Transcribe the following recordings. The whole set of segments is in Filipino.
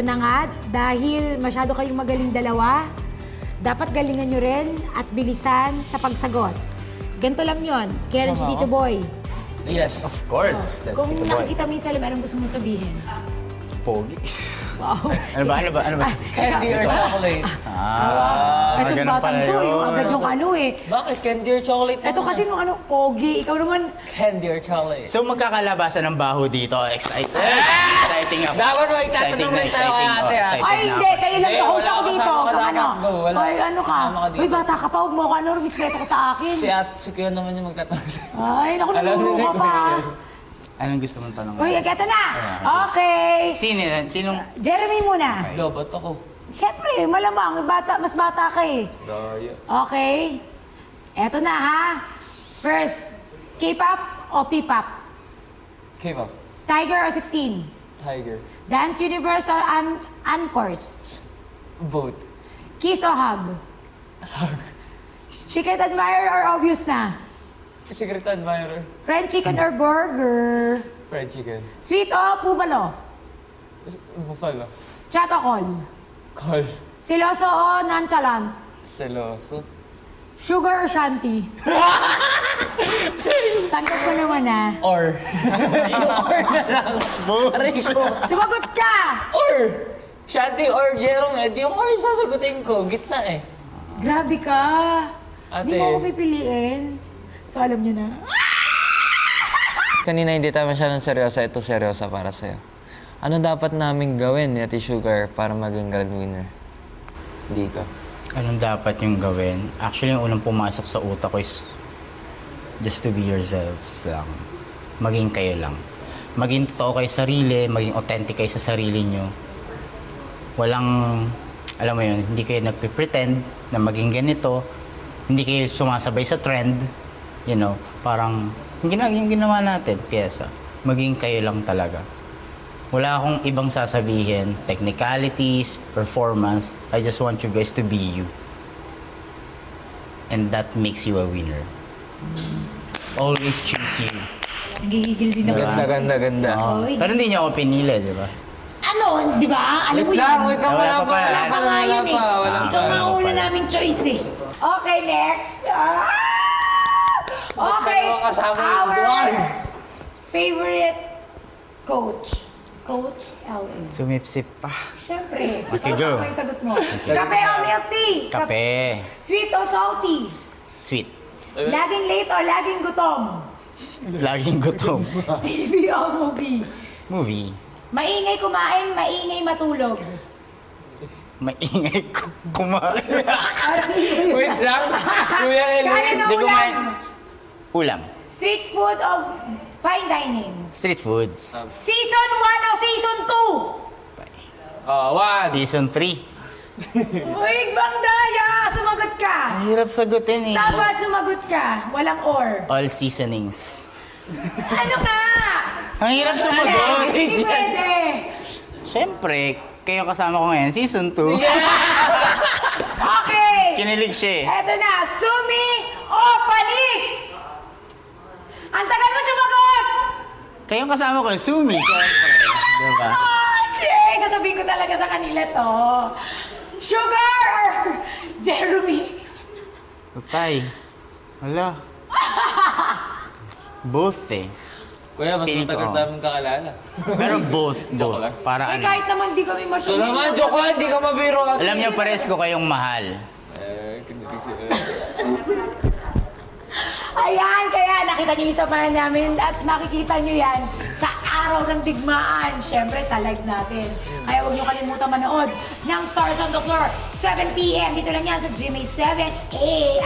Eto na nga, dahil masyado kayong magaling dalawa, dapat galingan nyo rin at bilisan sa pagsagot. Ganito lang yon. Karen si Tito Boy. Yes, of course. That's Kung Tito Boy. nakikita mo yung salamin, anong gusto mo sabihin? Pogi. Wow. Ano ba? Candy or chocolate? Itong ganun batang pala to, yun. yung agad yung ano eh. Bakit? Candy or chocolate? Ito kasi nung ano, pogi. Ikaw naman, Candy or chocolate? So magkakalabasan ng baho dito. Excited. Exciting ako. Dapat mo itatanong rin tayo kay ate, ah. Excited ay na hindi, ako. kayo lang Hindi, to. wala Host ako ka dito. kasama ka Kung ano. dapat. Go, wala. Ay, ano ka? Kasama ka dito. Uy, bata ka pa. Huwag mo ka, ano, respeto ka sa akin. Si Kuya naman yung magtatanong sa'yo. Ay, naku, Alam naguro ni ka pa. Anong gusto mong tanong? Uy, eto na. Okay. Sinong? Jeremy muna. Lobot ako. Siyempre, malamang, mas bata ka eh. Daya. Okay. Eto na ha. First, K-pop o P-pop? K-pop. Tiger or 16? Tiger. Dance Universe or Anchors? Boat. Kiss o hug? Secret admirer or obvious na? Secret admirer. Fried chicken or burger? Fried chicken. Sweet o bubalo? Buffalo. Chat o call? Call. Siloso o nonchalant? Seloso. Sugar or shanty? Tanggap ko naman ah. Or. Yung or na lang. Aray ko. Sumagot ka! Or. Shanty or Jerome Ed. Yung or yung sasagutin ko. Gitna eh. Grabe ka! Hindi Ate. mo ako pipiliin. So alam niyo na. Kanina hindi tayo masyadong seryosa. Ito seryosa para sa'yo. Ano dapat naming gawin ni Ate Sugar para maging grand winner? Dito. Anong dapat yung gawin? Actually, yung unang pumasok sa utak ko is just to be yourselves lang. Maging kayo lang. Maging totoo kayo sa sarili, maging authentic kayo sa sarili nyo. Walang, alam mo yun, hindi kayo nagpipretend na maging ganito. Hindi kayo sumasabay sa trend. You know, parang yung ginawa natin, pyesa. Maging kayo lang talaga. Wala akong ibang sasabihin, technicalities, performance. I just want you guys to be you. And that makes you a winner. Always choose you. Nagigigil din ako. Ganda. Oy. Pero hindi niyo ako pinili, di ba? Ano, di ba? Alam mo yan. wait lang, Wala pa pala. Wala pa nga yun eh. wala pa. Ikaw nga una naming choice eh. Okay, next. Okay. Dalawa kasama yung Our buwan. favorite coach. Coach Elwin. Sumipsip pa. Siyempre. Okay, go. Ano yung sagot mo? Kape o milk tea? Kape. Sweet o salty? Sweet. Laging late o laging gutom? Laging gutom. TV o movie? Movie. Maingay kumain, maingay matulog. Maingay kumain. Parang ingay. Wait lang. Kuya Kaya Elwin. na Hindi ulam. kumain. Ulam. Street food o fine dining? Street foods. Season 1 o season One. Season 3. 2? Uy, Bang Daya! Sumagot ka! Hirap sagutin eh. Dapat sumagot ka. Walang or. All seasonings. Ano ka? Ang hirap sumagot. Hindi pwede. Siyempre, kayo kasama ko ngayon, season 2. Okay. Kinilig siya eh. Eto na. Sumi o panis? Ang tagal mo sumagot! Kayong kasama ko, Sumi. Siyempre. Diba? Oh, shit! Sasabihin ko talaga sa kanila to. Sugar or Jeremy? Utay. Hala. Both eh. Kuya, mas Feeling ko, matagal oh. namin kakalala. Pero both. lang. Para Eh, ano. kahit naman di kami So masyadong... naman, joke lang, hindi ka mabiro. Alam niyo, pares ko kayong mahal. Kinilig siya. Ayan, kaya nakita nyo yung samahan namin at makikita nyo yan sa araw ng digmaan. Siyempre, sa live natin. Kaya huwag nyo kalimutan manood ng Stars on the Floor. 7 p.m. Dito lang yan sa GMA7.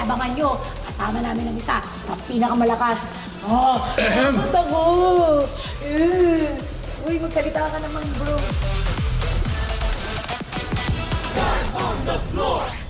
Abangan nyo. Kasama namin ang isa sa pinakamalakas. Oh, ako. Uy, magsalita ka naman, bro. Stars on the floor.